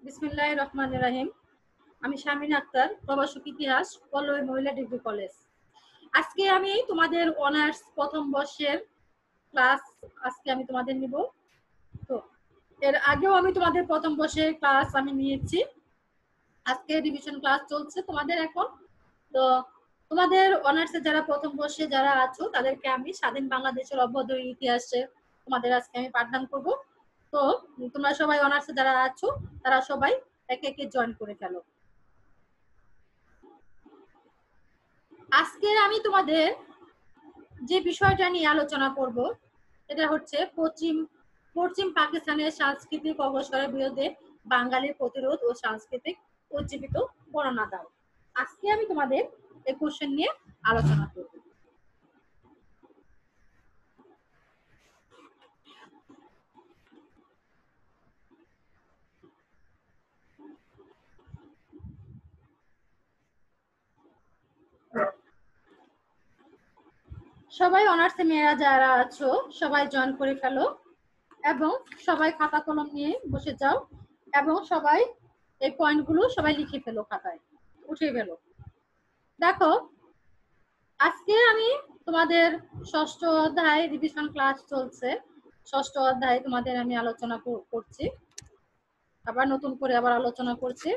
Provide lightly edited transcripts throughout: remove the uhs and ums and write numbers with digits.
বিসমিল্লাহির রহমানির রহিম। আমি শামিন আক্তার, প্রভাষক ইতিহাস, পল্লবী মহিলা ডিগ্রি কলেজ। আজকে আমি তোমাদের অনার্স প্রথম বর্ষের ক্লাস আজকে আমি তোমাদের নিব। তো এর আগেও আমি তোমাদের প্রথম বর্ষের ক্লাস আমি নিয়েছি। আজকে রিভিশন ক্লাস চলছে তোমাদের এখন। তো তোমাদের অনার্সে যারা প্রথম বর্ষে যারা আছো তাদেরকে আমি স্বাধীন বাংলাদেশের অভ্যুদয় ইতিহাসে তোমাদের আজকে আমি পাঠদান করব। তো তোমরা সবাই অনার্সে যারা আছো তারা সবাই একে একে জয়েন করে ফেলো। আজকে আমি তোমাদের যে বিষয়টা নিয়ে আলোচনা করব সেটা হচ্ছে পশ্চিম পাকিস্তানের সাংস্কৃতিক অবসরের বিরুদ্ধে বাঙালির প্রতিরোধ ও সাংস্কৃতিক উজ্জীবিত বর্ণনা দাও। আজকে আমি তোমাদের এই কোশ্চেন নিয়ে আলোচনা করব। সবাই অনার্সে মেয়েরা যারা আছো সবাই জয়েন করে ফেলো এবং সবাই খাতা কলম নিয়ে বসে যাও এবং সবাই এই পয়েন্টগুলো সবাই লিখে ফেলো, খাতায় উঠে ফেলো। দেখো, আজকে আমি তোমাদের ষষ্ঠ অধ্যায় রিভিশন ক্লাস চলছে। ষষ্ঠ অধ্যায় তোমাদের আমি আলোচনা করছি, আবার নতুন করে আবার আলোচনা করছি।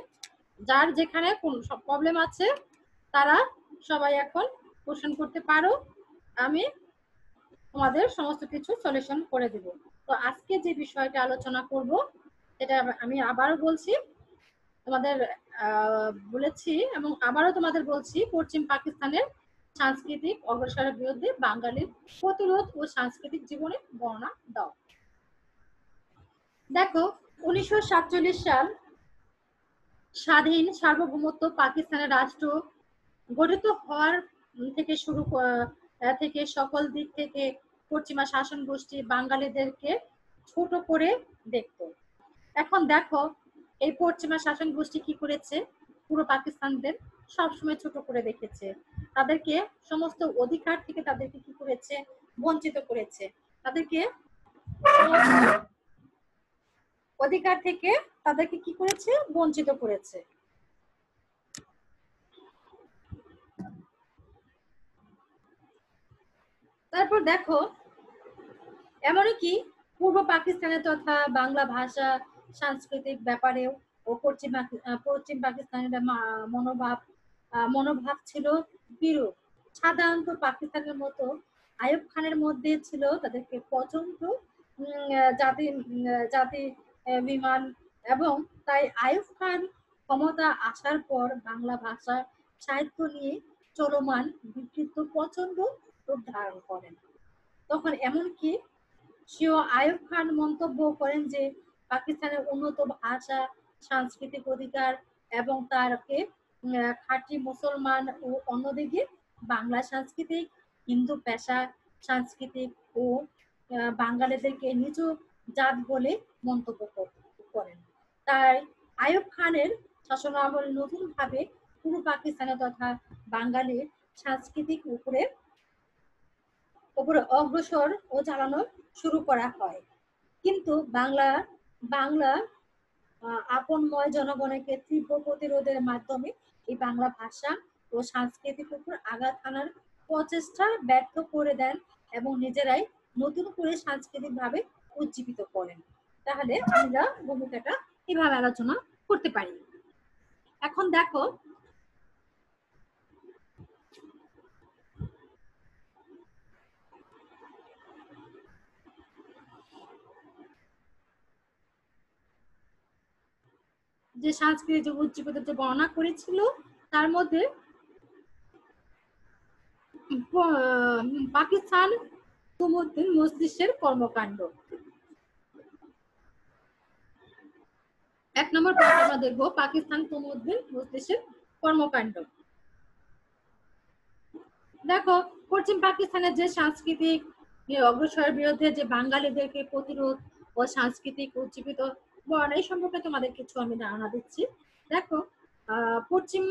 যার যেখানে কোন সব প্রবলেম আছে তারা সবাই এখন কোশ্চেন করতে পারো, আমি তোমাদের সমস্ত কিছু সলিউশন করে দেব। তো আজকে যে বিষয়টা আলোচনা করব এটা আমি আবারও বলছি, তোমাদের বলেছি এবং আবারও তোমাদের বলছি, পশ্চিম পাকিস্তানের সাংস্কৃতিক অগ্রসরের বিরুদ্ধে বাঙালির প্রতিরোধ ও সাংস্কৃতিক জীবনে বর্ণনা দাও। দেখো, 1947 সাল স্বাধীন সার্বভৌমত্ব পাকিস্তানের রাষ্ট্র গঠিত হওয়ার থেকে সকল দিক থেকে পশ্চিমা শাসন গোষ্ঠী বাঙালিদেরকে ছোট করে দেখত। এখন দেখো, এই পশ্চিমা শাসন গোষ্ঠী কি করেছে, পুরো পাকিস্তানদের সবসময় ছোট করে দেখেছে, তাদেরকে সমস্ত অধিকার থেকে তাদেরকে কি করেছে, বঞ্চিত করেছে, তাদেরকে অধিকার থেকে তাদেরকে কি করেছে, বঞ্চিত করেছে। তারপর দেখো, এমনকি পূর্ব পাকিস্তানে তথা বাংলা ভাষা সাংস্কৃতিক ব্যাপারেও ও পশ্চিম পাকিস্তানের মনোভাব ছিল বিরূপ। সাধারণত পাকিস্তানের মতো আইয়ুব খানের মধ্যে ছিল তাদেরকে প্রচন্ড জাতি জাতি বিমান, এবং তাই আইয়ুব খান ক্ষমতা আসার পর বাংলা ভাষা সাহিত্য নিয়ে চলমান বিকৃত প্রচন্ড রূপ ধারণ করেন। তখন এমনকি সেও আইয়ুব খান মন্তব্য করেন যে পাকিস্তানের উন্নত ভাষা সাংস্কৃতিক অধিকার এবং তারকে খাঁটি মুসলমান ও অন্যদিকে বাংলা সাংস্কৃতিক হিন্দু পেশা সাংস্কৃতিক ও বাঙালিদেরকে নিচু জাত বলে মন্তব্য করেন। তাই আইয়ুব খানের শাসনামল নতুন ভাবে পূর্ব পাকিস্তানে তথা বাঙালির সাংস্কৃতিক উপরে অগ্রসর ও চালানো শুরু করা হয়। কিন্তু বাংলা আপনময় জনগণকে তীব্র প্রতিরোধের মাধ্যমে এই বাংলা ভাষা ও সংস্কৃতির উপর আঘাত আনার প্রচেষ্টা ব্যর্থ করে দেন এবং নিজেরাই নতুন করে সাংস্কৃতিক ভাবে উজ্জীবিত করেন। তাহলে আমরা ভূমিকাটা কিভাবে আলোচনা করতে পারি। এখন দেখো, যে সাংস্কৃতিক উজ্জীবিত যে বর্ণনা করেছিল তার মধ্যে পাকিস্তান তমুদ্দিন মস্তিষ্কের কর্মকাণ্ড, এক নম্বর পয়েন্ট আমরা দেখবো পাকিস্তান তমুদ্দিন মস্তিষ্কের কর্মকাণ্ড। দেখো, পশ্চিম পাকিস্তানের যে সাংস্কৃতিক অগ্রসরের বিরুদ্ধে যে বাঙালিদেরকে প্রতিরোধ ও সাংস্কৃতিক উজ্জীবিত বর্ণনা এই সম্পর্কে তোমাদের কিছু আমি ধারণা দিচ্ছি। দেখো, পশ্চিম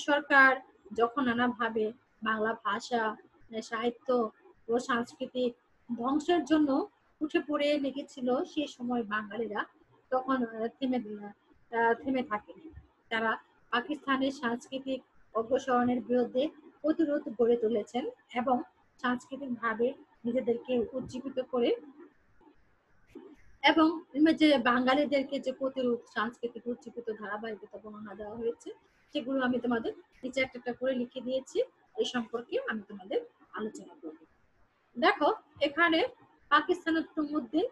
সরকার যখন নানাভাবে বাংলা ভাষা সাহিত্য ও সাংস্কৃতিক ধ্বংসের জন্য উঠে পড়ে লেগেছিল, সেই সময় বাঙালিরা তখন থেমে থেমে থাকেনি। তারা পাকিস্তানের সাংস্কৃতিক অপসারণের বিরুদ্ধে প্রতিরোধ গড়ে তুলেছেন এবং সাংস্কৃতিকভাবে নিজেদেরকে উজ্জীবিত করে এবং যে বাঙালিদেরকে যে প্রতিরোধ সাংস্কৃতিক উজ্জীবিত ধারাবাহিকতা বর্ণনা দেওয়া হয়েছে সেগুলো আমি তোমাদের নিচে একটা একটা করে লিখে দিয়েছি। এই সম্পর্কে আমি তোমাদের আলোচনা করব। দেখো এখানে পাকিস্তানের তমুদ্দিন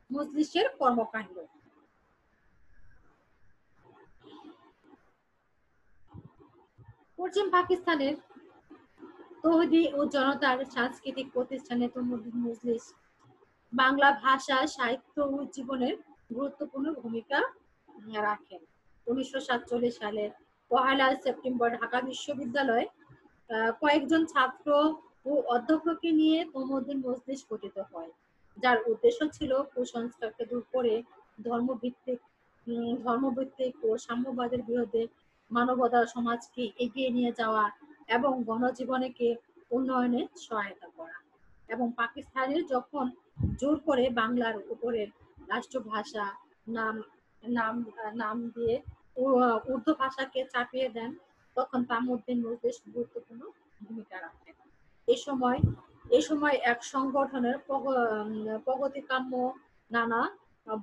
মজলিসের কর্মকাণ্ড। পশ্চিম পাকিস্তানের তৌহিদি ও জনতার সাংস্কৃতিক প্রতিষ্ঠানে তমুদ্দিন মজলিস বাংলা ভাষা সাহিত্য ও জীবনের গুরুত্বপূর্ণ ভূমিকা রাখেন। 1947 সালের 1 সেপ্টেম্বর ঢাকা বিশ্ববিদ্যালয়ে কয়েকজন ছাত্র ও অধ্যক্ষকে নিয়ে তমুদ্দিন মজলিস গঠিত হয়, যার উদ্দেশ্য ছিল কুসংস্কারকে দূর করে ধর্মভিত্তিক ও সাম্যবাদের বিরুদ্ধে মানবতা সমাজকে এগিয়ে নিয়ে যাওয়া এবং গণজীবনকে উন্নয়নে সহায়তা করা। এবং পাকিস্তানের যখন জোর করে বাংলার উপরে রাষ্ট্রভাষা নাম নাম নাম দিয়ে উর্দু ভাষাকে চাপিয়ে দেন, তখন তামুদ্দিন মজলিস গুরুত্বপূর্ণ ভূমিকা রাখেন। এই সময় এক সংগঠনের প্রগতিকাম্য নানা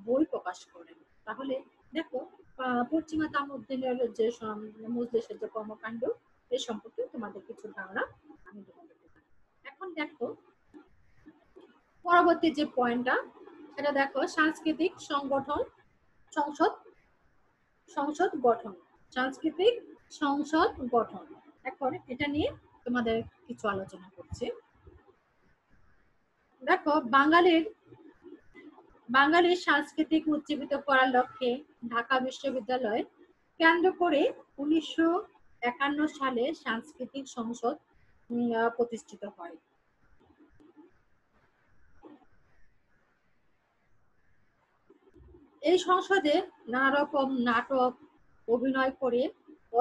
বই প্রকাশ করেন। তাহলে দেখো পশ্চিমা তামুদ্দিনের যে মজলিসের যে কর্মকাণ্ড এ সম্পর্কে তোমাদের কিছু ধারণা আমি তোমাদের দিলাম। এখন দেখো পরবর্তী যে পয়েন্টটা সেটা দেখো সাংস্কৃতিক সংসদ সংসদ গঠন। সাংস্কৃতিক সংসদ গঠন, এখন এটা নিয়ে তোমাদের কিছু আলোচনা করছি। দেখো বাঙালির সাংস্কৃতিক উজ্জীবিত করার লক্ষ্যে ঢাকা বিশ্ববিদ্যালয় কেন্দ্র করে 1951 সালে সাংস্কৃতিক সংসদ প্রতিষ্ঠিত হয়। এই সংসদে নানা রকম নাটক অভিনয় করে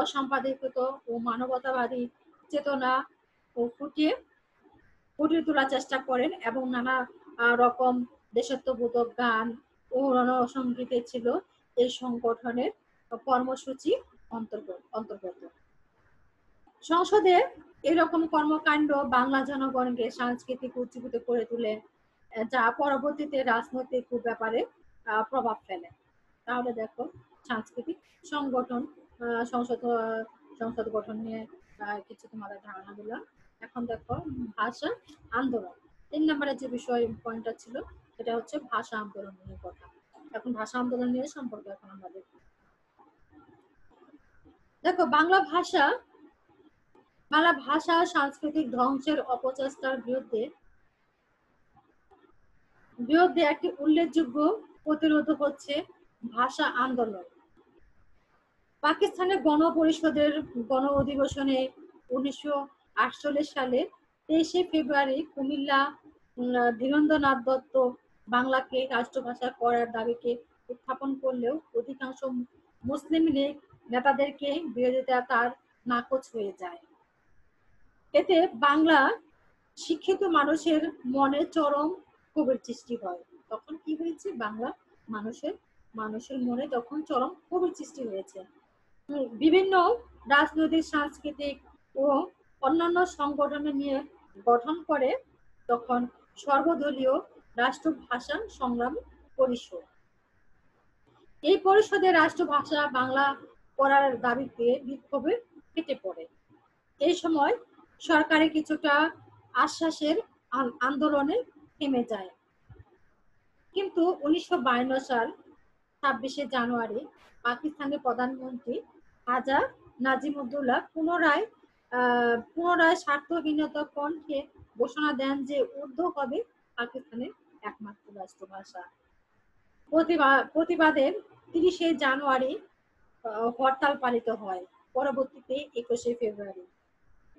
অসম্পাদিত ও মানবতাবাদী চেতনা ও ফুটিয়ে তোলার চেষ্টা করেন এবং নানা রকম দেশাত্মবোধক গান ও রণসঙ্গীতে ছিল এই সংগঠনের কর্মসূচি অন্তর্গত। সংসদে এরকম কর্মকাণ্ড বাংলা জনগণকে সাংস্কৃতিক উজ্জীবিত করে তোলে, যা পরবর্তীতে রাজনৈতিক ব্যাপারে প্রভাব ফেলে। তাহলে দেখো সাংস্কৃতিক সংগঠন সংসদ সংসদ গঠন নিয়ে কিছু তোমাদের ধারণা দিলাম। এখন দেখো ভাষা আন্দোলন, 3 নম্বরের যে বিষয় পয়েন্টটা ছিল সেটা হচ্ছে ভাষা আন্দোলন নিয়ে কথা। এখন ভাষা আন্দোলন নিয়ে সম্পর্কে এখন আমরা দেখব। দেখো বাংলা ভাষা সাংস্কৃতিক ধ্বংসের অপচেষ্টার বিরুদ্ধে একটি উল্লেখযোগ্য প্রতিরোধ হচ্ছে ভাষা আন্দোলন। পাকিস্তানের গণপরিষদের গণ অধিবেশনে 1948 সালে 23 ফেব্রুয়ারি কুমিল্লা ধীরেন্দ্রনাথ দত্ত বাংলাকে রাষ্ট্রভাষা করার দাবিকে উত্থাপন করলেও অধিকাংশ মুসলিম লীগ নেতাদেরকে বিরোধিতা তার নাকচ হয়ে যায়। এতে বাংলা শিক্ষিত মানুষের মনে চরম ক্ষোভের সৃষ্টি হয়। তখন কি হয়েছে, বাংলা মানুষের মনে তখন চরম ক্ষোভের সৃষ্টি হয়েছে। বিভিন্ন রাজনৈতিক সাংস্কৃতিক ও অন্যান্য সংগঠন নিয়ে গঠন করে তখন সর্বদলীয় রাষ্ট্রভাষা সংগ্রাম পরিষদ। এই পরিষদে রাষ্ট্রভাষা বাংলা করার দাবিতে বিক্ষোভে ফেটে পড়ে। এই সময় সরকারে কিছুটা আশ্বাসের আন্দোলনে থেমে যায়, কিন্তু 1952 সাল 26 জানুয়ারি পাকিস্তানের প্রধানমন্ত্রী খাজা নাজিমুদ্দৌলা পুনরায় স্বার্থহীনতা কণ্ঠে ঘোষণা দেন যে উর্দু হবে পাকিস্তানের একমাত্র রাষ্ট্রভাষা। প্রতিবাদে 30 জানুয়ারি হরতাল পালিত হয়। পরবর্তীতে 21 ফেব্রুয়ারি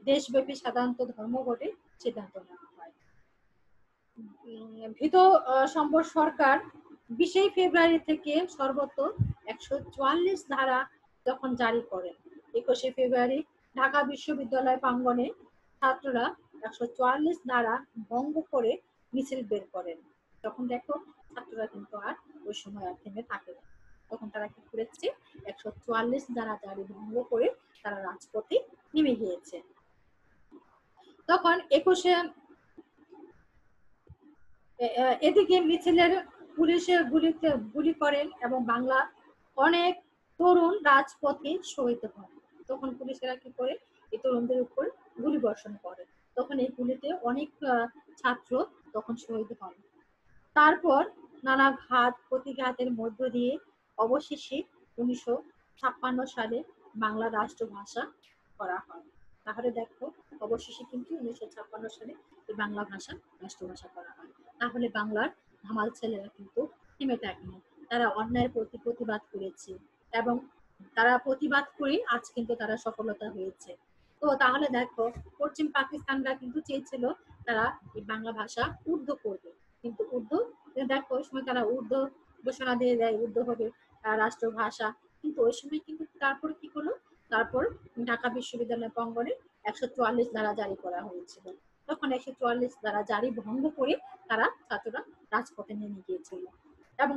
দেশব্যাপী সাধারণত ধর্মঘটে সিদ্ধান্ত নেওয়া হয়। ভীত সম্বর সরকার 20 ফেব্রুয়ারি থেকে সর্বত্র 144 ধারা যখন জারি করেন, 21 ফেব্রুয়ারি ঢাকা বিশ্ববিদ্যালয় প্রাঙ্গণে ছাত্ররা 144 ধারা ভঙ্গ করে মিছিল বের করেন। তখন দেখো ছাত্ররা কিন্তু আর ওই সময় আর থেমে থাকে না, তখন তারা কি করেছে, 144 ধারা জারি ভঙ্গ করে তারা রাজপথে নেমে গিয়েছে। তখন 21শে এদিকে মিছিলের পুলিশে গুলি করেন এবং বাংলা অনেক তরুণ রাজপথে শহীদ হন। তখন পুলিশেরা কি করে, এই তরুণদের উপর গুলি বর্ষণ করে। তখন এই গুলিতে অনেক ছাত্র তখন শহীদ হন। তারপর নানা ঘাত প্রতিঘাতের মধ্য দিয়ে অবশেষে 1956 সালে বাংলা রাষ্ট্রভাষা করা হয়। তাহলে দেখো, অবশেষে কিন্তু 1956 সালে এই বাংলা ভাষা রাষ্ট্রভাষা করা হয়। তাহলে বাংলার ধামাল ছেলেরা কিন্তু থেমে থাকেনি, তারা অন্যায়ের প্রতি প্রতিবাদ করেছে এবং তারা প্রতিবাদ করে আজ কিন্তু তারা সফলতা হয়েছে। তো তাহলে দেখো, পশ্চিম পাকিস্তানরা কিন্তু চেয়েছিল তারা এই বাংলা ভাষা উর্দু করবে, কিন্তু উর্দু দেখো ওই সময় তারা উর্দু ঘোষণা দিয়ে দেয় উর্দু হবে রাষ্ট্রভাষা। কিন্তু ওই সময় কিন্তু তারপর কি হলো, তারপর ঢাকা বিশ্ববিদ্যালয় প্রাঙ্গণে 144 ধারা জারি করা হয়েছিল। তখন 144 ধারা জারি ভঙ্গ করে তারা ছাত্ররা রাজপথে নেমে গিয়েছিল এবং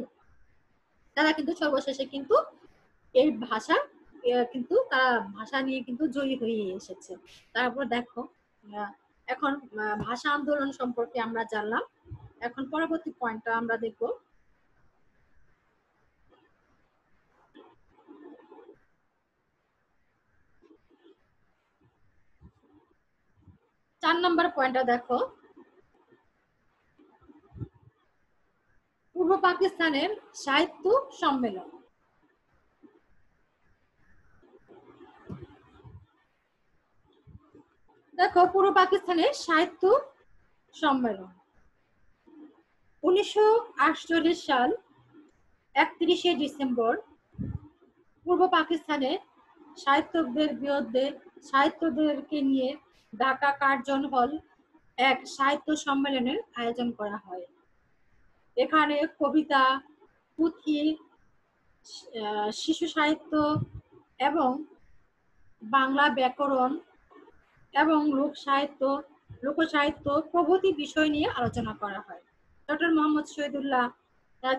তারা কিন্তু সর্বশেষে কিন্তু এই ভাষা কিন্তু তারা ভাষা নিয়ে কিন্তু জয়ী হয়ে এসেছে। তারপর দেখো, এখন ভাষা আন্দোলন সম্পর্কে আমরা জানলাম। এখন পরবর্তী পয়েন্টটা আমরা দেখব। 4 নম্বর পয়েন্টটা দেখো, পূর্ব পাকিস্তানের সাহিত্য সম্মেলন। দেখো, পূর্ব পাকিস্তানের সাহিত্য সম্মেলন 1948 সাল 31শে ডিসেম্বর পূর্ব পাকিস্তানে সাহিত্যকদের বিরুদ্ধে সাহিত্যকদেরকে নিয়ে ঢাকা কার্জন হল এক সাহিত্য সম্মেলনের আয়োজন করা হয়। এখানে কবিতা, পুঁথি, শিশু সাহিত্য এবং বাংলা ব্যাকরণ এবং লোকসাহিত্য প্রভৃতি বিষয় নিয়ে আলোচনা করা হয়। ডক্টর মোহাম্মদ শহীদুল্লাহ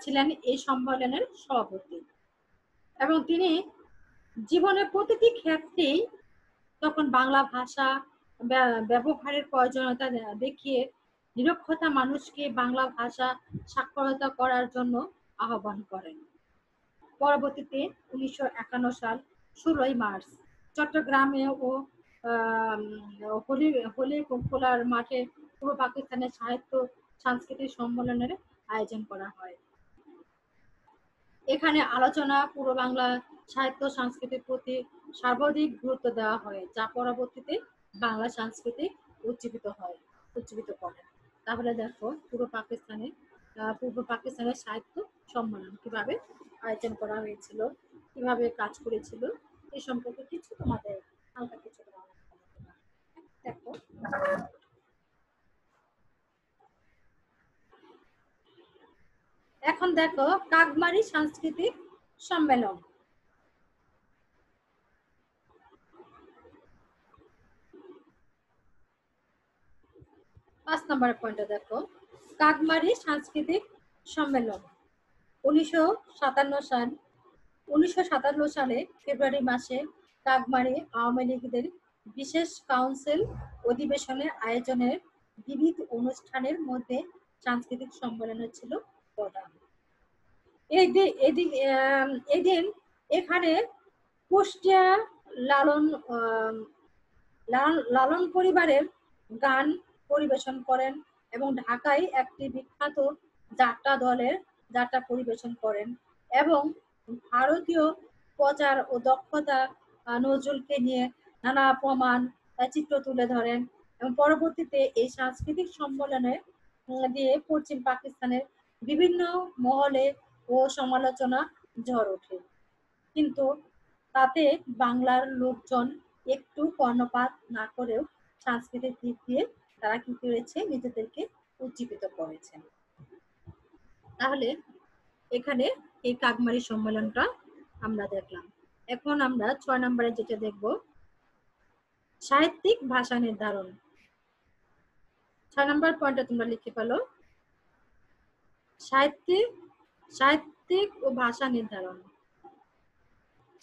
ছিলেন এই সম্মেলনের সভাপতি এবং তিনি জীবনের প্রতিটি ক্ষেত্রেই তখন বাংলা ভাষা ব্যবহারের প্রয়োজনীয়তা দেখিয়ে নিরক্ষরতা মানুষকে বাংলা ভাষা সাক্ষরতা করার জন্য আহ্বান করেন। পরবর্তীতে 1951 সাল 16ই মার্চ চট্টগ্রামে ও খোলার মাঠে পূর্ব পাকিস্তানের সাহিত্য সাংস্কৃতিক সম্মেলনের আয়োজন করা হয়। এখানে আলোচনা পূর্ব বাংলা সাহিত্য সংস্কৃতির প্রতি সর্বাধিক গুরুত্ব দেওয়া হয়, যা পরবর্তীতে বাংলা সংস্কৃতি উজ্জীবিত করে। তাহলে দেখো, পূর্ব পাকিস্তানের সাহিত্য সম্মেলন কিভাবে আয়োজন করা হয়েছিল, কিভাবে কাজ করেছিল, এই সম্পর্কে কিছু তোমাদের হালকা কিছু দেখো। এখন দেখো, কাকমারি সাংস্কৃতিক সম্মেলন। 5 নম্বর পয়েন্টে দেখো, কাকমারি সাংস্কৃতিক সম্মেলন 1957 সালে ফেব্রুয়ারি মাসে কাকমারি আওয়ামী লীগের বিশেষ কাউন্সিল অধিবেশনের আয়োজনের বিবিধ অনুষ্ঠানের মধ্যে সাংস্কৃতিক সম্মেলন ছিল প্রধান। এদিন এখানে কুষ্টিয়া লালন পরিবারের গান পরিবেশন করেন এবং ঢাকায় একটি বিখ্যাত যাত্রা পরিবেশন করেন এবং ভারতীয় প্রচার ও দক্ষতা নজরুলকে নিয়ে নানা প্রমাণ চিত্র তুলে ধরেন এবং পরবর্তীতে এই সাংস্কৃতিক সম্মেলনে দিয়ে পশ্চিম পাকিস্তানের বিভিন্ন মহলে ও সমালোচনা ঝড় ওঠে, কিন্তু তাতে বাংলার লোকজন একটু কর্ণপাত না করেও সাংস্কৃতিক দিক দিয়ে তারা কি করেছে, নিজেদেরকে উজ্জীবিত করেছেন। তাহলে এখানে এই কাকমারি সম্মেলনটা আমরা দেখলাম। এখন আমরা 6 নম্বরে যেটা দেখব, সাহিত্যিক ভাষা নির্ধারণ। 6 নম্বর পয়েন্টটা তোমরা লিখে ফেলো, সাহিত্যিক ও ভাষা নির্ধারণ।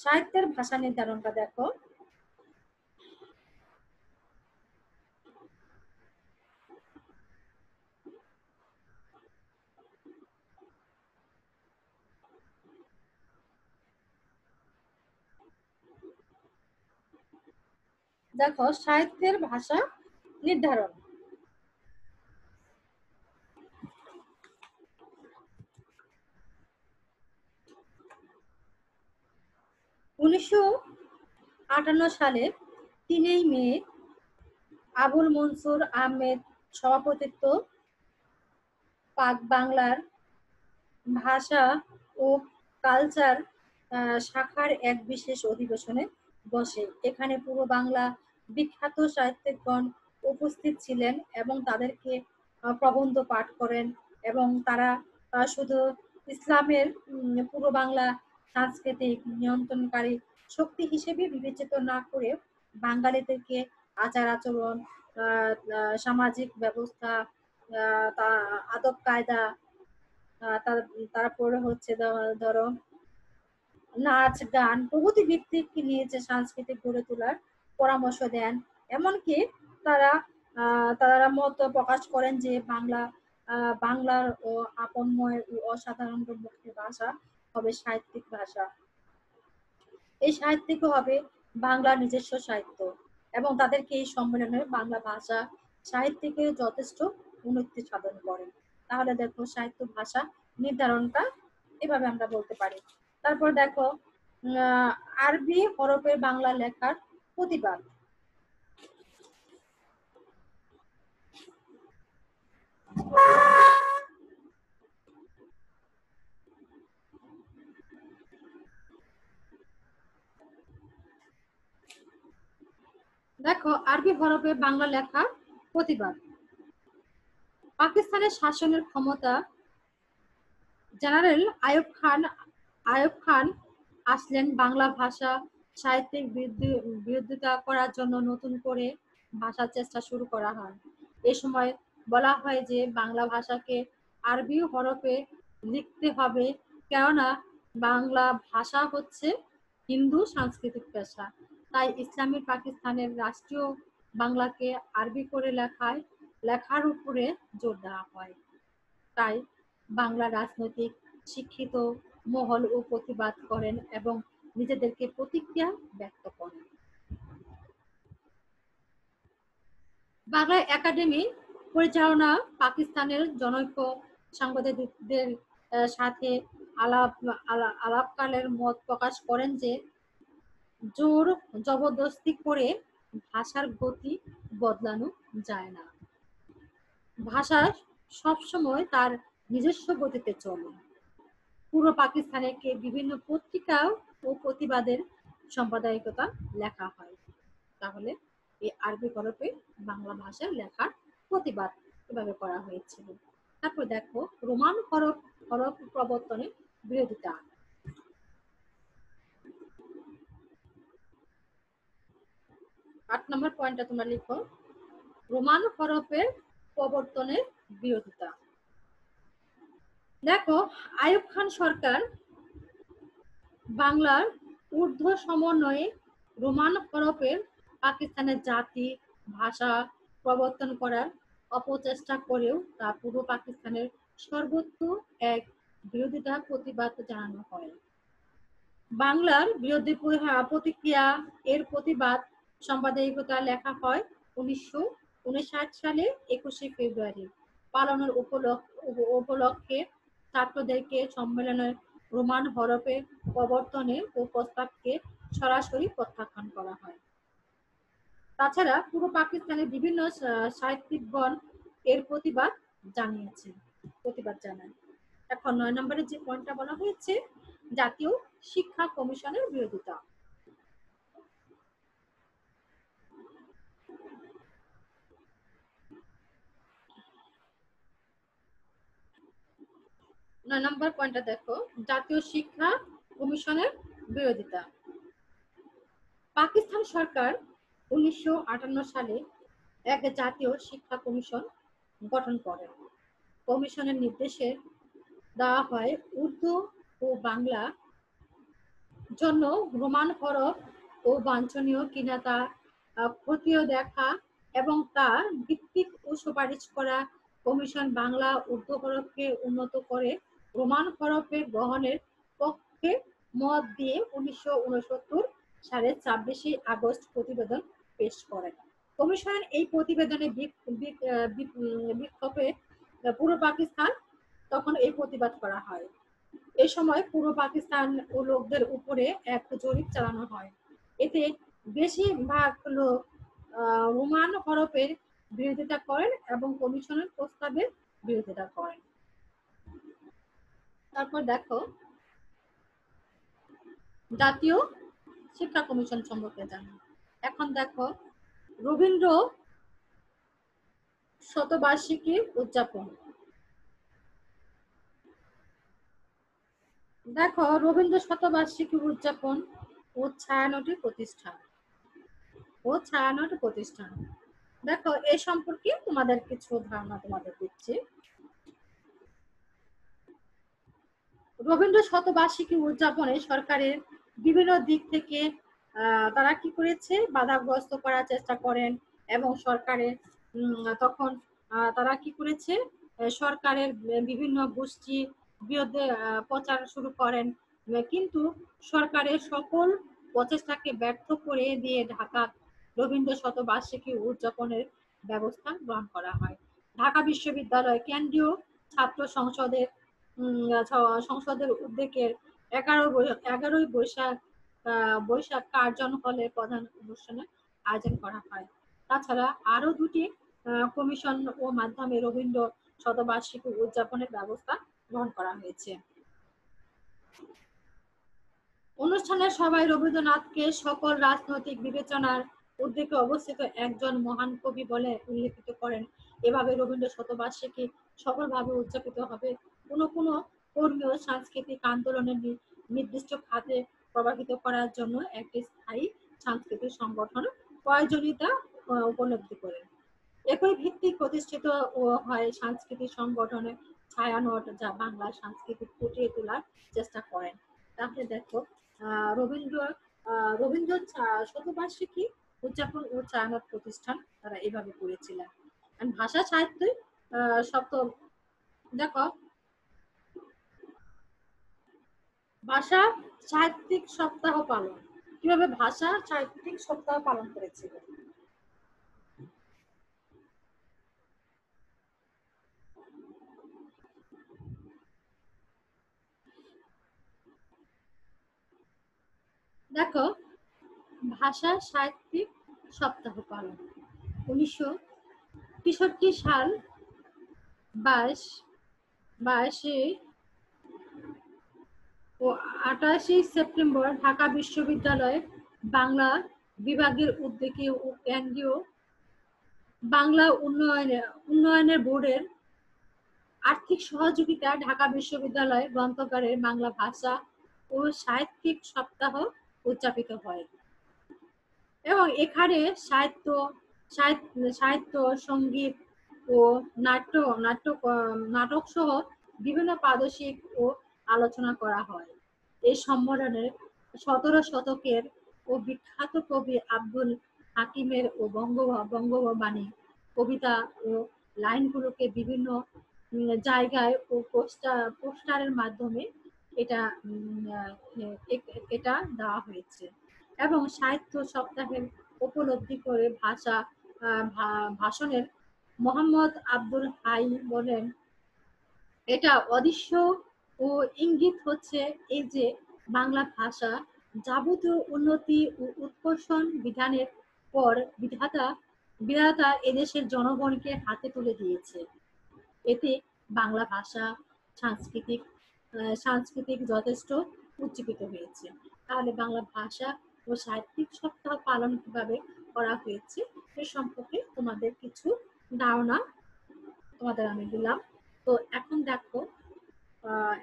সাহিত্যের ভাষা নির্ধারণটা দেখো। দেখো সাহিত্যের ভাষা নির্ধারণ। 1958 সালে 3 মে আবুল মনসুর আহমেদ সভাপতিত্ব পাক বাংলার ভাষা ও কালচার শাখার এক বিশেষ অধিবেশনে বসে। এখানে পুরো বাংলা বিখ্যাত সাহিত্যিকগণ উপস্থিত ছিলেন এবং তাদেরকে প্রবন্ধ পাঠ করেন এবং তারা শুধু ইসলামের পুরো বাংলা সাংস্কৃতিক নিয়ন্ত্রণকারী শক্তি হিসেবে বিবেচিত না করে বাঙালিদেরকে আচার আচরণ, সামাজিক ব্যবস্থা, আদব কায়দা, তারপরে হচ্ছে ধরো নাচ গান প্রভৃতি ভিত্তিক নিয়ে যে সাংস্কৃতিক গড়ে তোলার পরামর্শ দেন। এমনকি তারা মত প্রকাশ করেন যে বাংলার ও আপনময় ও অসাধারণ মুক্তি ভাষা হবে সাহিত্যিক ভাষা। এই সাহিত্যিক হবে বাংলার নিজস্ব সাহিত্য এবং তাদেরকে এই সম্মেলনে বাংলা ভাষা সাহিত্যিকের যথেষ্ট উন্নতি সাধন করেন। তাহলে দেখো সাহিত্য ভাষা নির্ধারণটা এভাবে আমরা বলতে পারি। তারপর দেখো আরবি হরফে বাংলা লেখার প্রতিবাদ। দেখো আরবি হরফে বাংলা লেখার প্রতিবাদ। পাকিস্তানের শাসনের ক্ষমতা জেনারেল আইয়ুব খান আসলেন বাংলা ভাষা সাহিত্যিক বিরোধিতা করার জন্য নতুন করে ভাষার চেষ্টা শুরু করা হয়। এ সময় বলা হয় যে বাংলা ভাষাকে আরবি হরফে লিখতে হবে, কেননা বাংলা ভাষা হচ্ছে হিন্দু সাংস্কৃতিক পেশা। তাই ইসলামী পাকিস্তানের রাষ্ট্রীয় বাংলাকে আরবি করে লেখার উপরে জোর দেওয়া হয়। তাই বাংলা রাজনৈতিক শিক্ষিত মহল ও প্রতিবাদ করেন এবং নিজেদেরকে প্রতিক্রিয়া ব্যক্ত করেন। বাংলা একাডেমি পরিচালনা পাকিস্তানের জনৈক সাংবাদিকদের সাথে আলাপকালের মত প্রকাশ করেন যে জোর জবরদস্তি করে ভাষার গতি বদলানো যায় না। ভাষা সবসময় তার নিজস্ব গতিতে চলে। পুরো পাকিস্তানেকে বিভিন্ন পত্রিকা ও প্রতিবাদের সম্পাদকীয়তা লেখা হয়। তাহলে এই আরবি হরফে বাংলা ভাষায় লেখার প্রতিবাদ এভাবে করা হয়েছিল। তারপর দেখো রোমান হরফ প্রবর্তনের বিরোধিতা। 8 নম্বর পয়েন্টটা তোমরা লিখো, রোমান হরফের প্রবর্তনের বিরোধিতা। দেখো আইয়ুব খান সরকার বাংলার ঊর্ধ্ব সমন্বয়ে রোমান হরফের পাকিস্তানের জাতি ভাষা প্রবর্তন করার অপচেষ্টা করেও তা পূর্ব পাকিস্তানের সর্বত্র এক বিরোধিতা প্রতিবাদ জানানো হয়। বাংলার বিরোধী প্রতিক্রিয়া এর প্রতিবাদ সম্পাদকীয়তা লেখা হয় 1959 সালে 21 ফেব্রুয়ারি। পালনের উপলক্ষে ছাত্রদেরকে সম্মেলনের রোমান হরফে প্রবর্তনের ও প্রস্তাবকে সরাসরি প্রত্যাখ্যান করা হয়। তাছাড়া পুরো পাকিস্তানের বিভিন্ন সাহিত্যিকগণ এর প্রতিবাদ জানায়। এখন 9 নম্বরে যে পয়েন্টটা বলা হয়েছে জাতীয় শিক্ষা কমিশনের বিরোধিতা। নয় নম্বর পয়েন্টটা দেখো, জাতীয় শিক্ষা কমিশনের বিরোধিতা। পাকিস্তান সরকার 1958 সালে এক জাতীয় শিক্ষা কমিশন গঠন করে। কমিশনের নির্দেশে দেওয়া হয় উর্দু ও বাংলা জন্য রোমান হরফ ও বাঞ্ছনীয় কিনা তা খতিয়ে দেখা এবং তা ভিত্তিক ও সুপারিশ করা কমিশন বাংলা উর্দু হরফকে উন্নত করে রোমান হরফে গ্রহণের পক্ষে মত দিয়ে 1969 সালের 26 আগস্ট প্রতিবেদন পেশ করেন। কমিশনের এই প্রতিবেদনে বিক্ষোভে পূর্ব পাকিস্তান তখন এই প্রতিবাদ করা হয়। এই সময় পূর্ব পাকিস্তান ও লোকদের উপরে এক জরিপ চালানো হয়। এতে বেশিরভাগ লোক রোমান হরফের বিরোধিতা করেন এবং কমিশনের প্রস্তাবের বিরোধিতা করেন। তারপর দেখো জাতীয় শিক্ষা কমিশন সম্পর্কে জানো। এখন দেখো রবীন্দ্র শতবার্ষিকী উদযাপন। দেখো রবীন্দ্র শতবার্ষিকী উদযাপন ও ছায়ানটের প্রতিষ্ঠান। দেখো এই সম্পর্কে তোমাদের কিছু ধারণা তোমাদের দিচ্ছি। রবীন্দ্র শতবার্ষিকী উদযাপনে সরকারের বিভিন্ন দিক থেকে তারা কি করেছে বাধাগ্রস্ত করার চেষ্টা করেন এবং সরকারের তখন তারা কি করেছে সরকারের বিভিন্ন গোষ্ঠী বিরুদ্ধে প্রচার শুরু করেন, কিন্তু সরকারের সকল প্রচেষ্টাকে ব্যর্থ করে দিয়ে ঢাকা রবীন্দ্র শতবার্ষিকী উদযাপনের ব্যবস্থা গ্রহণ করা হয়। ঢাকা বিশ্ববিদ্যালয় কেন্দ্রীয় ছাত্র সংসদের উদ্যোগে 11ই বৈশাখ কার্জন হলে প্রধান অনুষ্ঠানের আয়োজন করা হয়। তাছাড়া আরো দুটি কমিশন ও মাধ্যমে রবীন্দ্র শতবার্ষিকী উদযাপনের ব্যবস্থা গ্রহণ করা হয়েছে। অনুষ্ঠানের সভায় রবীন্দ্রনাথকে সকল রাজনৈতিক বিবেচনার উদ্যোগে অবস্থিত একজন মহান কবি বলে উল্লেখিত করেন। এভাবে রবীন্দ্র শতবার্ষিকী সফলভাবে উদযাপিত হবে। কোনো কোনো ধর্মীয় সাংস্কৃতিক আন্দোলনের নির্দিষ্ট খাতে প্রভাবিত করার জন্য একটি স্থায়ী সাংস্কৃতিক সংগঠন প্রয়োজনীয়তা উপলব্ধি করেন। একই ভিত্তিক প্রতিষ্ঠিত হয় সাংস্কৃতিক সংগঠনের ছায়ানট, যা বাংলা সংস্কৃতি ফুটিয়ে তোলার চেষ্টা করেন। তাহলে দেখো রবীন্দ্র শতবার্ষিকী উদযাপন ও ছায়ানট প্রতিষ্ঠান তারা এভাবে করেছিলেন। ভাষা সাহিত্য সপ্তম দেখো ভাষা সাহিত্যিক সপ্তাহ পালন, কিভাবে ভাষা সাহিত্যিক সপ্তাহ পালন করেছিল। দেখো ভাষা সাহিত্যিক সপ্তাহ পালন 1963 সাল 22 ও 28 সেপ্টেম্বর ঢাকা বিশ্ববিদ্যালয় বাংলা বিভাগের উদ্যোগে ও কেন্দ্রীয় বাংলা উন্নয়নের বোর্ডের আর্থিক সহযোগিতা ঢাকা বিশ্ববিদ্যালয় গ্রন্থাগারের বাংলা ভাষা ও সাহিত্যিক সপ্তাহ উদযাপিত হয় এবং এখানে সাহিত্য সঙ্গীত ও নাটক সহ বিভিন্ন প্রাদেশিক ও আলোচনা করা হয়। এই সম্মেলনে 17 শতকের ও বিখ্যাত কবি আব্দুল হাকিমের ও বঙ্গবাণী কবিতা ও লাইনগুলোকে বিভিন্ন জায়গায় ও পোস্টারের মাধ্যমে এটা এটা দেওয়া হয়েছে এবং সাহিত্য সপ্তাহের উপলব্ধি করে ভাষণের মোহাম্মদ আব্দুল হাই বলেন, এটা অদৃশ্য ও ইঙ্গিত হচ্ছে এই যে বাংলা ভাষা যাবতীয় উন্নতি ও উৎকর্ষণ বিধানের পর বিধাতা এদেশের জনগণকে হাতে তুলে দিয়েছে। এতে বাংলা ভাষা সাংস্কৃতিক যথেষ্ট উজ্জীবিত হয়েছে। তাহলে বাংলা ভাষা ও সাহিত্যিক সপ্তাহ পালন কিভাবে করা হয়েছে সে সম্পর্কে তোমাদের কিছু ধারণা তোমাদের আমি দিলাম। তো এখন দেখো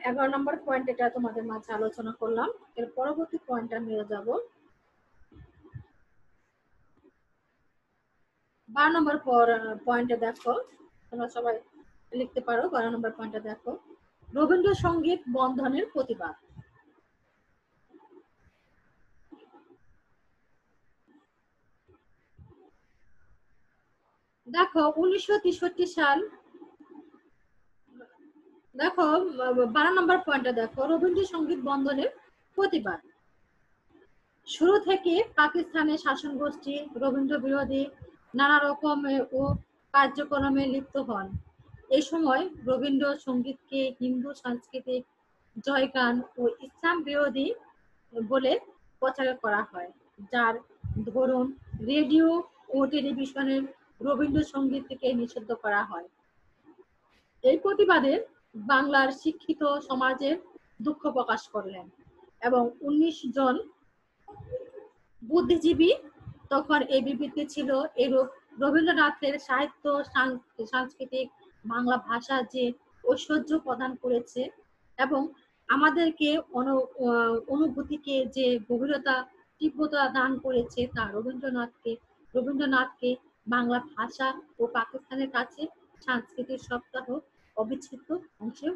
11 নম্বর পয়েন্ট এটা তোমাদের মাঝে আলোচনা করলাম। এর পরবর্তী পয়েন্ট আমি যাব 12 নম্বর পয়েন্টে। দেখো তোমরা সবাই লিখতে পারো। 12 নম্বর পয়েন্টে দেখো রবীন্দ্রসঙ্গীত বন্ধনের প্রতিবাদ। দেখো 1963 সাল, দেখো 12 নম্বর পয়েন্টে দেখো, রবীন্দ্রসঙ্গীত বন্ধনের প্রতিবাদ। শুরু থেকে পাকিস্তানের শাসন গোষ্ঠী রবীন্দ্র বিরোধী নানা রকমের ও কার্যক্রমে লিপ্ত হন। এই সময় রবীন্দ্রসঙ্গীতকে হিন্দু সাংস্কৃতিক জয়গান ও ইসলাম বিরোধী বলে প্রচার করা হয়, যার ধরুন রেডিও ও টেলিভিশনের রবীন্দ্রসঙ্গীতকে নিষিদ্ধ করা হয়। এই প্রতিবাদে বাংলার শিক্ষিত সমাজের দুঃখ প্রকাশ করলেন এবং 19 জন বুদ্ধিজীবী তখন এই বিবৃতি ছিল এরূপ, রবীন্দ্রনাথের সাহিত্য সাংস্কৃতিক বাংলা ভাষা যে ঐশ্বর্য প্রদান করেছে এবং আমাদেরকে অনুভূতিকে যে গভীরতা তীব্রতা দান করেছে, তা রবীন্দ্রনাথকে বাংলা ভাষা ও পাকিস্তানের কাছে সাংস্কৃতিক সপ্তাহ অবিচ্ছেদ্য অংশে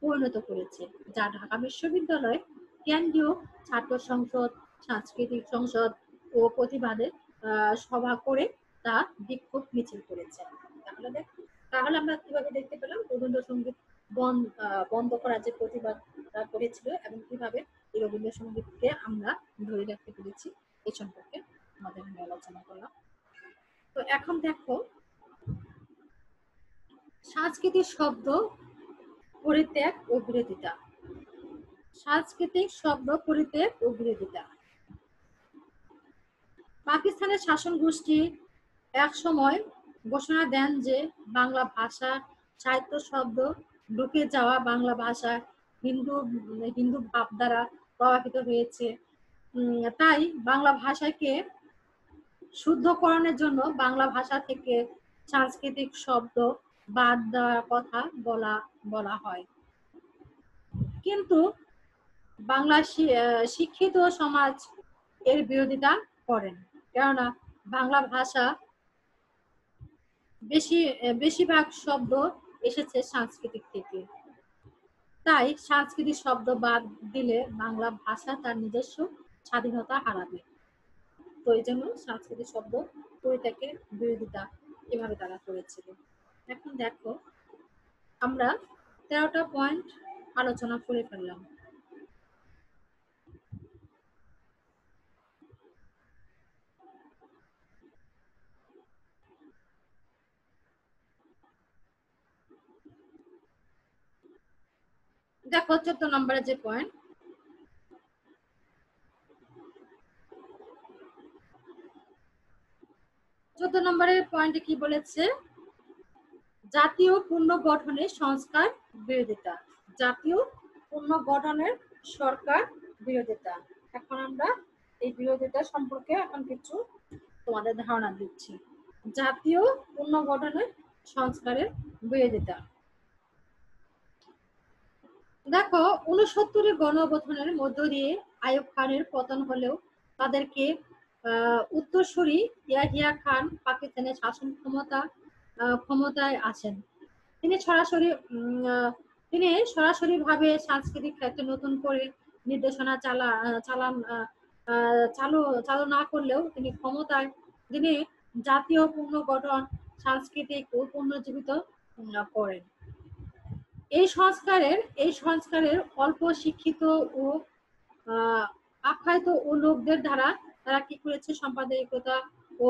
পরিণত করেছে, যা ঢাকা বিশ্ববিদ্যালয় কেন্দ্রীয় ছাত্র সংসদ, সাংস্কৃতিক সংসদ ও প্রতিবাদের সভা করে তা বিক্ষোভ মিছিল করেছে। তাহলে আমরা কিভাবে দেখতে পেলাম রবীন্দ্রসঙ্গীত বন্ধ করার যে প্রতিবাদ করেছিল এবং কিভাবে এই রবীন্দ্রসঙ্গীতকে আমরা ধরে রাখতে পেরেছি এই সম্পর্কে আমাদের আমি আলোচনা করলাম। তো এখন দেখো সাংস্কৃতিক শব্দ পরিত্যাগ ও বিরোধিতা। সাংস্কৃতিক শব্দ পরিত্যাগ ও বিরোধিতা। পাকিস্তানের শাসন গোষ্ঠী এক সময় ঘোষণা দেন যে বাংলা ভাষা সাহিত্য শব্দ ঢুকে যাওয়া বাংলা ভাষা হিন্দু হিন্দু ভাব দ্বারা প্রভাবিত হয়েছে, তাই বাংলা ভাষাকে শুদ্ধকরণের জন্য বাংলা ভাষা থেকে সাংস্কৃতিক শব্দ বাদ দেওয়ার কথা বলা হয়। কিন্তু বাংলা শিক্ষিত সমাজ এর বিরোধিতা করেন, কেননা বাংলা ভাষা বেশিরভাগ শব্দ এসেছে সাংস্কৃতিক থেকে, তাই সাংস্কৃতিক শব্দ বাদ দিলে বাংলা ভাষা তার নিজস্ব স্বাধীনতা হারাবে। তো এই জন্য সাংস্কৃতিক শব্দ পরিত্যাগের বিরোধিতা এভাবে তারা করেছিল। এখন দেখো আমরা 13টা পয়েন্ট আলোচনা করে ফেললাম। দেখো 14 নম্বরের যে পয়েন্ট, 14 নম্বরের পয়েন্টে কি বলেছে, জাতীয় পুনর্গঠনের সংস্কার বিরোধিতা। জাতীয় পুনর্গঠনের সরকার বিরোধিতা। এখন আমরা এই বিরোধিতা সম্পর্কে এখন কিছু তোমাদের ধারণা দিচ্ছি। জাতীয় পুনর্গঠনের সংস্কারের বিরোধিতা। দেখো 69 গণ অভ্যুত্থানের মধ্য দিয়ে আইয়ুব খানের পতন হলেও তাদেরকে উত্তরসূরি ইয়াহিয়া খান পাকিস্তানের শাসন ক্ষমতায় আসেন। তিনি সরাসরি ভাবে সাংস্কৃতিক ক্ষেত্রে নতুন করে নির্দেশনা চালু না করলেও তিনি জাতীয় পুনর্গঠন সাংস্কৃতিক ও পুনর্জীবিত করেন। এই সংস্কারের অল্প শিক্ষিত ও আখ্যায়িত ও লোকদের দ্বারা তারা কি করেছে, সাম্প্রদায়িকতা ও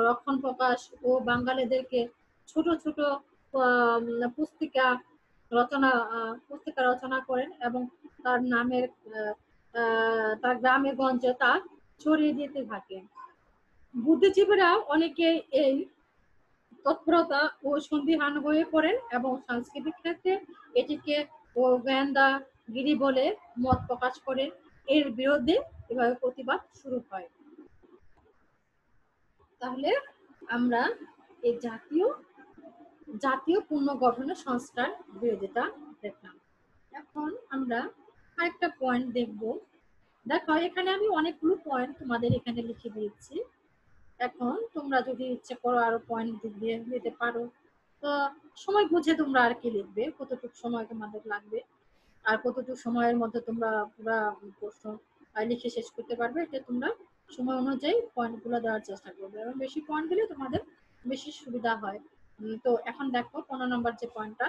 রক্ষণ প্রকাশ ও বাঙালিদেরকে ছোট ছোট পুস্তিকা রচনা করেন এবং তার নামের তার গ্রামে গঞ্জে তা ছড়িয়ে দিতে থাকেন। বুদ্ধিজীবীরা অনেকে এই তৎপরতা ও সন্দিহান হয়ে পড়েন এবং সাংস্কৃতিক ক্ষেত্রে এটিকে গোয়েন্দাগিরি বলে মত প্রকাশ করেন। এর বিরুদ্ধে এভাবে প্রতিবাদ শুরু হয়। তাহলে আমরা এই জাতীয় পুনর্গঠনের সংস্কার বিরোধিতা দেখলাম। এখন আমরা আরেকটা পয়েন্ট দেখব। দেখো এখানে আমি অনেকগুলো পয়েন্ট তোমাদের এখানে লিখে দিয়েছি। এখন তোমরা যদি ইচ্ছে করো আরো পয়েন্ট দিয়ে দিতে পারো, তো সময় বুঝে তোমরা আর কি লিখবে, কতটুকু সময় তোমাদের লাগবে আর কতটুকু সময়ের মধ্যে তোমরা পুরো প্রশ্ন লিখে শেষ করতে পারবে, এটা তোমরা সময় অনুযায়ী পয়েন্টগুলো দেওয়ার চেষ্টা করবে এবং বেশি পয়েন্ট দিলে তোমাদের বেশি সুবিধা হয়। তো এখন দেখো 15 নম্বর যে পয়েন্টটা,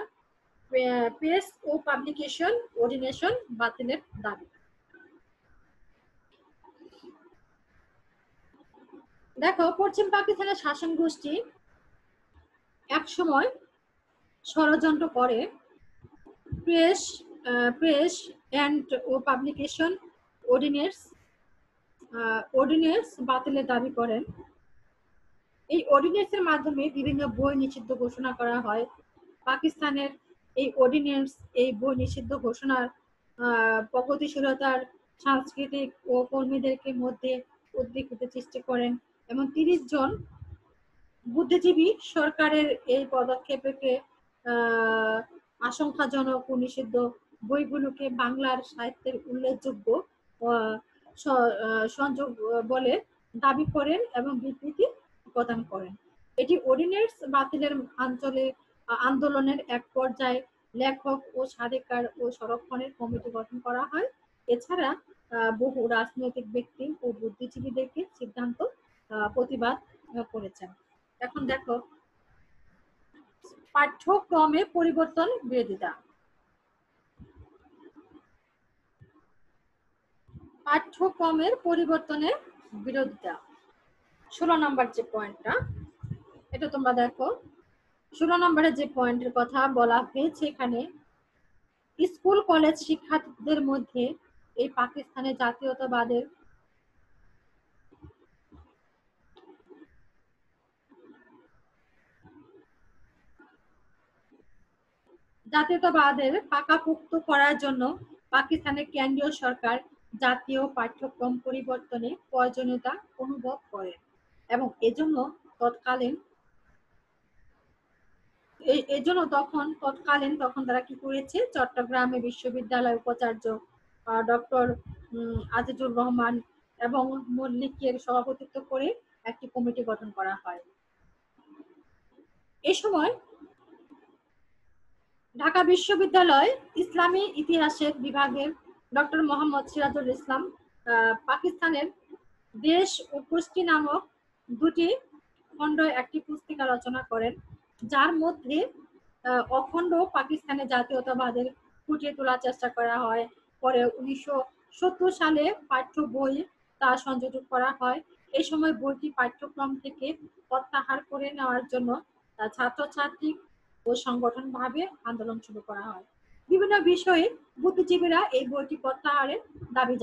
প্রেস ও পাবলিকেশন অর্ডিনেশন বাতিলের দাবি। দেখো পশ্চিম পাকিস্তানের শাসন গোষ্ঠী এক সময় ষড়যন্ত্র করে প্রেস প্রেস অ্যান্ড ও পাবলিকেশন অর্ডিনেন্স অর্ডিনেন্স বাতিলের দাবি করেন। এই অর্ডিনেন্সের মাধ্যমে বিভিন্ন বই নিষিদ্ধ ঘোষণা করা হয়। পাকিস্তানের এই অর্ডিনেন্স, এই বই নিষিদ্ধ ঘোষণার প্রগতিশীলতার সাংস্কৃতিক ও কর্মীদেরকে মধ্যে উদ্বিগ্নতা সৃষ্টি করেন এবং 30 জন বুদ্ধিজীবী সরকারের এই পদক্ষেপকে আশঙ্কাজনক ও নিষিদ্ধ বইগুলোকে বাংলার সাহিত্যের উল্লেখযোগ্য সংযোগ বলে দাবি করেন এবং বিবৃতি প্রদান করেন। এটি অর্ডিন্যান্স বাতিলের আন্দোলনের এক পর্যায়ে লেখক ও স্বাধিকার ও সংরক্ষণের কমিটি গঠন করা হয়। এছাড়া বহু রাজনৈতিক ব্যক্তি ও বুদ্ধিজীবীদেরকে সিদ্ধান্ত প্রতিবাদ করেছেন। এখন দেখো পাঠ্যক্রমে পরিবর্তন বিরোধিতা। পাঠ্যক্রমের পরিবর্তনের বিরোধিতা 16 নম্বর যে পয়েন্টটা, এটা তোমরা দেখো 16 নম্বরে যে পয়েন্টের কথা বলা হয়েছে এখানে, স্কুল কলেজ শিক্ষার্থীদের মধ্যে এই পাকিস্তানের জাতীয়তাবাদের পাকাপোক্ত করার জন্য পাকিস্তানের কেন্দ্রীয় সরকার জাতীয় পাঠ্যক্রম পরিবর্তনে প্রয়োজনীয়তা অনুভব করে এবং এজন্য তখন তারা কি করেছে, চট্টগ্রামে বিশ্ববিদ্যালয় উপাচার্য ডক্টর আজিজুর রহমান এবং মল্লিকের সভাপতিত্ব করে একটি কমিটি গঠন করা হয়। এ সময় ঢাকা বিশ্ববিদ্যালয় ইসলামী ইতিহাসের বিভাগের ডক্টর মোহাম্মদ সিরাজুল ইসলাম পাকিস্তানের দেশ ও পুষ্টি নামক দুটি খণ্ড একটি পুস্তিকা রচনা করেন, যার মধ্যে অখণ্ড পাকিস্তানের জাতীয়তাবাদের ফুটিয়ে তোলার চেষ্টা করা হয়। পরে 1970 সালে পাঠ্য বই তা সংযোজন করা হয়। এই সময় বইটি পাঠ্যক্রম থেকে প্রত্যাহার করে নেওয়ার জন্য ছাত্রছাত্রী ও সংগঠন ভাবে আন্দোলন শুরু করা হয়। বিভিন্ন বিষয়ে বুদ্ধিজীবীরা এই বইটি প্রত্যাহারের দাবি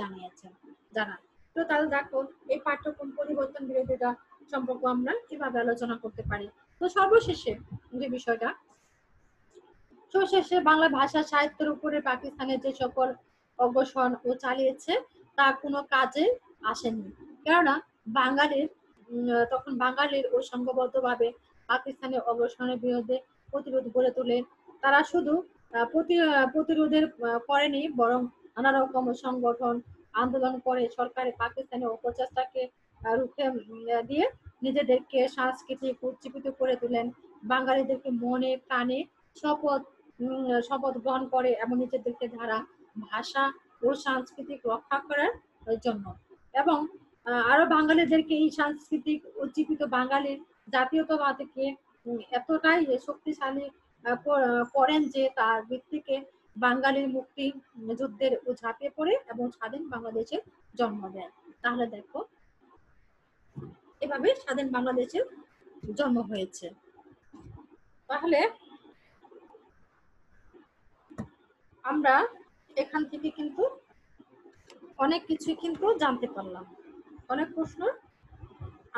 জানান। তো তাহলে দেখো এই পাঠ্যক্রম পরিবর্তন বিরোধিতা সম্পর্কে আমরা কিভাবে আলোচনা করতে পারি। তো সর্বশেষে যে বিষয়টা, সবশেষে বাংলা ভাষা সাহিত্যের উপরে পাকিস্তানের যে সকল অগ্রসর ও চালিয়েছে তা কোনো কাজে আসেনি, কেননা বাঙালির ও সংঘবদ্ধভাবে পাকিস্তানের অগ্রসরের বিরুদ্ধে প্রতিরোধ গড়ে তোলে। তারা শুধু প্রতিরোধের করেনি, বরং নানা রকম সংগঠন আন্দোলন করে সরকারের পাকিস্তানের অপচেষ্টাকে রুখে দিয়ে নিজেদেরকে সাংস্কৃতিক উজ্জীবিত করে তোলেন। বাঙালিদেরকে মনে প্রাণে শপথ গ্রহণ করে এবং নিজেদেরকে ধারা ভাষা ও সাংস্কৃতিক রক্ষা করার জন্য, এবং আরো বাঙালিদেরকে এই সাংস্কৃতিক উজ্জীবিত বাঙালির জাতীয়তাবাদকে এতটাই শক্তিশালী করেন যে তার ভিত্তিকে বাঙালির মুক্তি যুদ্ধের ঝাঁপিয়ে পড়ে এবং স্বাধীন বাংলাদেশের জন্ম দেয়। তাহলে দেখো এভাবে স্বাধীন বাংলাদেশের জন্ম হয়েছে। তাহলে আমরা এখান থেকে কিন্তু অনেক কিছু কিন্তু জানতে পারলাম, অনেক প্রশ্ন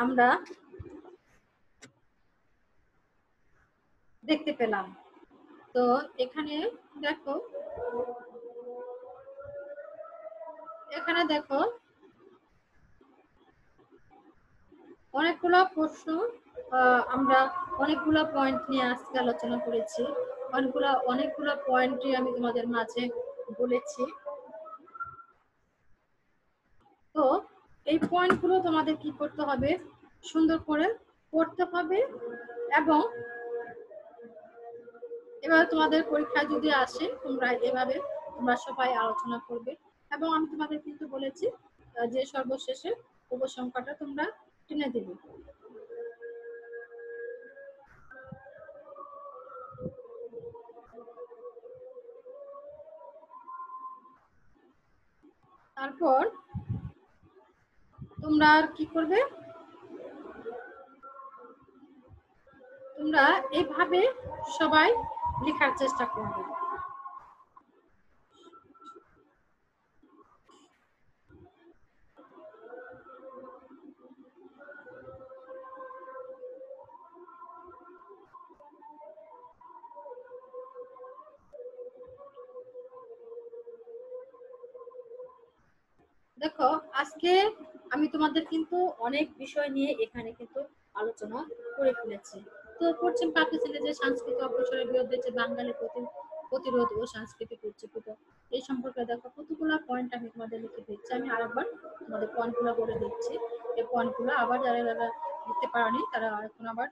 আমরা দেখতে পেলাম। তো এখানে দেখো অনেকগুলো প্রশ্ন আমরা অনেকগুলো পয়েন্ট নিয়ে আজকে আলোচনা করেছি, অনেকগুলো পয়েন্টই আমি তোমাদের মাঝে বলেছি। তো এই পয়েন্টগুলো তোমাদের কি করতে হবে, সুন্দর করে পড়তে হবে এবং এবার তোমাদের পরীক্ষায় যদি আসে তোমরা সবাই আলোচনা করবে। এবং আমি তোমাদের কিন্তু বলেছি যে সর্বশেষে উপসংখ্যাটা তোমরা টেনে দিবে। তারপর তোমরা আর কি করবে, তোমরা এইভাবে সবাই লেখার চেষ্টা করবে। দেখো আজকে আমি তোমাদের কিন্তু অনেক বিষয় নিয়ে এখানে কিন্তু আলোচনা করে ফেলেছি। তো পশ্চিম পাকিস্তানের যে সাংস্কৃতিক অপসরের বিরুদ্ধে যে বাঙালি প্রতিরোধ ও সাংস্কৃতিক উজ্জীবিত এই সম্পর্কে দেখো কতগুলো পয়েন্ট আমি তোমাদের লিখে দিচ্ছি। আমি আরেকবার তোমাদের পয়েন্টগুলো বলে দিচ্ছি। এই পয়েন্টগুলো আবার যারা যারা লিখতে পারোনি তারা এখন আবার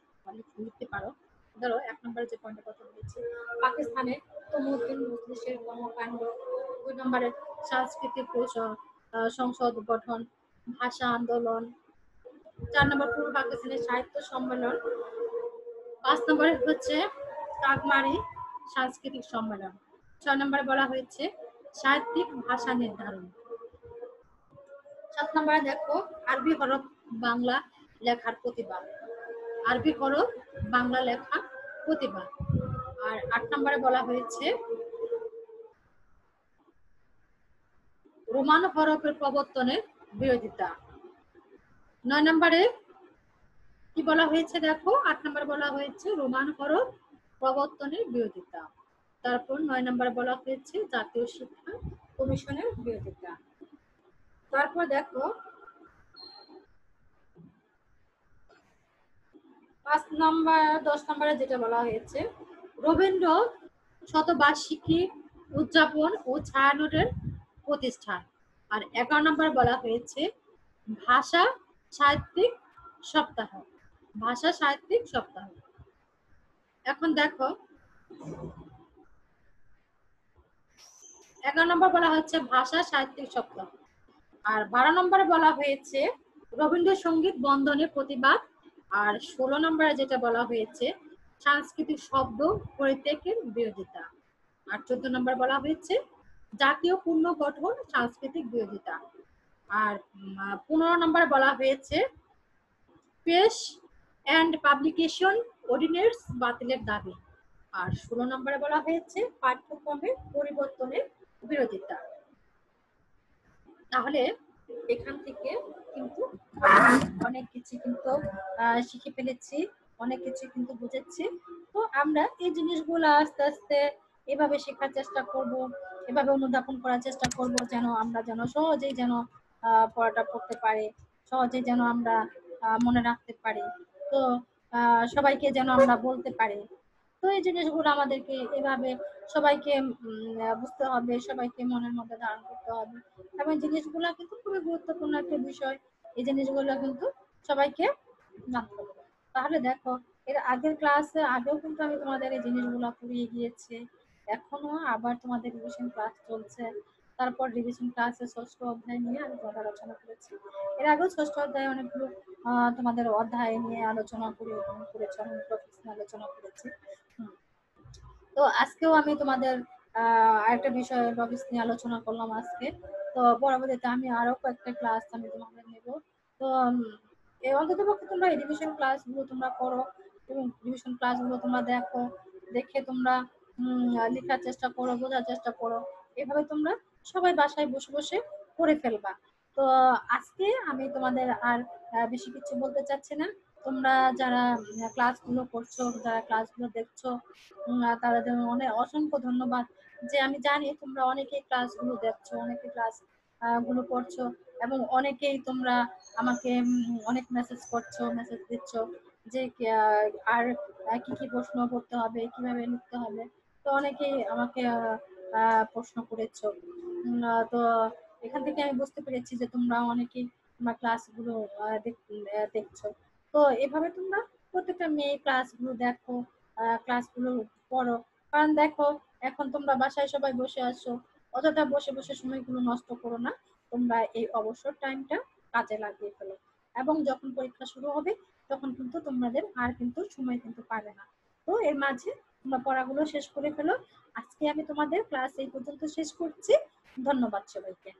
লিখতে পারো। ধরো 1 নম্বরে যে পয়েন্টের কথা বলেছি, পাকিস্তানের তমুদ্দিন মজলিসের কর্মকাণ্ড। 2 নম্বরে সাংস্কৃতিক সংসদ গঠন, ভাষা আন্দোলন। 4 নম্বর পূর্ব পাকিস্তানের সাহিত্য সম্মেলন। 5 নম্বরে হচ্ছে কাকমারি সাংস্কৃতিক সম্মেলন। 6 নম্বরে বলা হয়েছে সাহিত্যিক ভাষা নির্ধারণ। 7 নম্বরে দেখো আরবি হরফ বাংলা লেখার প্রতিবাদ। আরবি হরফ বাংলা লেখা প্রতিবাদ। আর 8 নম্বরে বলা হয়েছে রোমান হরফের প্রবর্তনের বিরোধিতা। 9 নম্বরে কি বলা হয়েছে দেখো, 8 নম্বরে বলা হয়েছে রোমান হরফ প্রবর্তনের বিরোধিতা। তারপর 9 নম্বরে বলা হয়েছে জাতীয় শিক্ষা কমিশনের বিরোধিতা। তারপর দেখো 5 নম্বর 10 নম্বরে যেটা বলা হয়েছে রবীন্দ্র শতবার্ষিকী উদযাপন ও ছায়ানটের প্রতিষ্ঠান। আর 11 নম্বরে বলা হয়েছে ভাষা সাহিত্যিক সপ্তাহ। ভাষা সাহিত্যিক সপ্তাহ। এখন দেখো 11 নম্বর বলা হচ্ছে ভাষা সাহিত্যিক সপ্তাহ। আর 12 নম্বরে বলা হয়েছে রবীন্দ্রসঙ্গীত বন্ধনের প্রতিবাদ। আর 16 নম্বরে যেটা বলা হয়েছে সাংস্কৃতিক শব্দ পরিত্যাগের বিরোধিতা। আর 14 নম্বর বলা হয়েছে জাতীয় পুনর্গঠন সাংস্কৃতিক বিরোধিতা। আর 15 নম্বরে বলা হয়েছে প্রেস অ্যান্ড পাবলিকেশন অর্ডিন্যান্স বাতিলের দাবি। আর 16 নম্বরে বলা হয়েছে পাঠ্যক্রমের পরিবর্তনের বিরোধিতা। তাহলে এখান থেকে কিন্তু অনেক কিছু কিন্তু শিখে ফেলেছি, অনেক কিছু কিন্তু বুঝেছি। তো আমরা এই জিনিসগুলো আস্তে আস্তে এভাবে শেখার চেষ্টা করব, এভাবে অনুধাবন করার চেষ্টা করব যেন আমরা যেন সহজেই যেন পড়াটা পড়তে পারি, সহজেই যেন আমরা মনে রাখতে পারি। তো সবাইকে যেন আমরা বলতে পারি। তো এই জিনিসগুলো আমাদেরকে এভাবে সবাইকে বুঝতে হবে, সবাইকে মনের মধ্যে ধারণ করতে হবে। এবং জিনিসগুলো কিন্তু খুবই গুরুত্বপূর্ণ একটা বিষয়। এই জিনিসগুলো কিন্তু সবাইকে জানতে হবে। তাহলে দেখো এর আগের ক্লাসে আগেও কিন্তু আমি তোমাদের এই জিনিসগুলো পড়িয়ে গিয়েছি, এখনো আবার তোমাদের রিভিশন ক্লাস চলছে। তারপর রিভিশন ক্লাসে 6ষ্ঠ অধ্যায় নিয়ে আমি তোমাদের আলোচনা করেছি। এর আগেও 6ষ্ঠ অধ্যায়ে অনেকগুলো তোমাদের অধ্যায় নিয়ে আলোচনা করেছি, অনেক টপিক নিয়ে আলোচনা করেছি। তো আজকেও আমি তোমাদের আরেকটা বিষয় টপিক নিয়ে আলোচনা করলাম আজকে। তো পরবর্তীতে আমি আরো কয়েকটা ক্লাস আমি তোমাদের নেব। তো অন্তত পক্ষে তোমরা রিভিশন ক্লাসগুলো তোমরা করো এবং রিভিশন ক্লাসগুলো তোমরা দেখো, দেখে তোমরা লেখার চেষ্টা করো, বোঝার চেষ্টা করো। এভাবে তোমরা সবাই বাসায় বসে বসে করে ফেলবা। তো আজকে আমি তোমাদের আর বেশি কিছু বলতে চাচ্ছি না। তোমরা যারা ক্লাসগুলো করছো, যারা ক্লাসগুলো দেখছো, তাদের অনেক অসংখ্য ধন্যবাদ। যে আমি জানি তোমরা অনেকেই ক্লাসগুলো দেখছো, অনেকে ক্লাস গুলো করছো এবং অনেকেই তোমরা আমাকে অনেক মেসেজ করছো, মেসেজ দিচ্ছ যে আর কি কি প্রশ্ন করতে হবে, কিভাবে লিখতে হবে। তো অনেকেই আমাকে প্রশ্ন করেছো। তো এখান থেকে আমি বুঝতে পেরেছি যে তোমরা অনেকেই তোমার ক্লাসগুলো দেখছো। তো এভাবে তোমরা প্রত্যেকটা মেয়ে ক্লাসগুলো দেখো, ক্লাসগুলো পড়ো। কারণ দেখো এখন তোমরা বাসায় সবাই বসে আছো, অযথা বসে বসে সময়গুলো নষ্ট করো না। তোমরা এই অবসর টাইমটা কাজে লাগিয়ে ফেলো এবং যখন পরীক্ষা শুরু হবে তখন কিন্তু তোমাদের আর কিন্তু সময় কিন্তু পাবে না। তো এর মাঝে তোমরা পড়াগুলো শেষ করে ফেলো। আজকে আমি তোমাদের ক্লাস এই পর্যন্ত শেষ করছি। ধন্যবাদ সবাইকে।